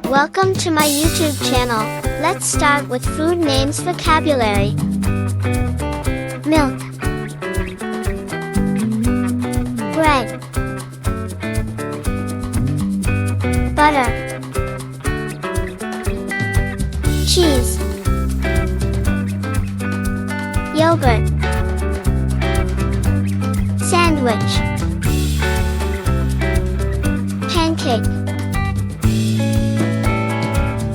Welcome to my YouTube channel. Let's start with food names vocabulary. Milk, bread, butter, cheese, yogurt, sandwich, pancake,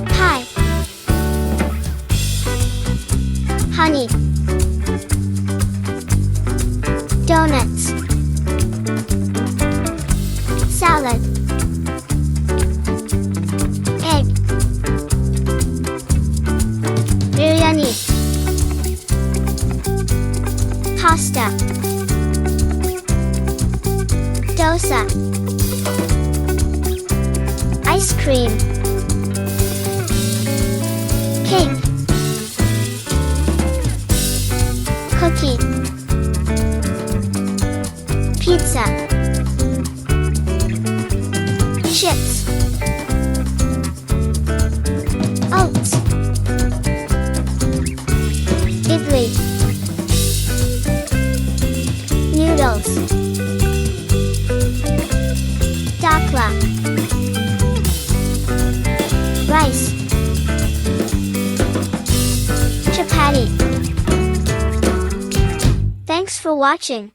pie, honey, donuts, salad, egg, biryani, pasta, dosa, ice cream, cake, cookie, pizza, chips, oats, idli, noodles, dakla, rice, chapati. Thanks for watching.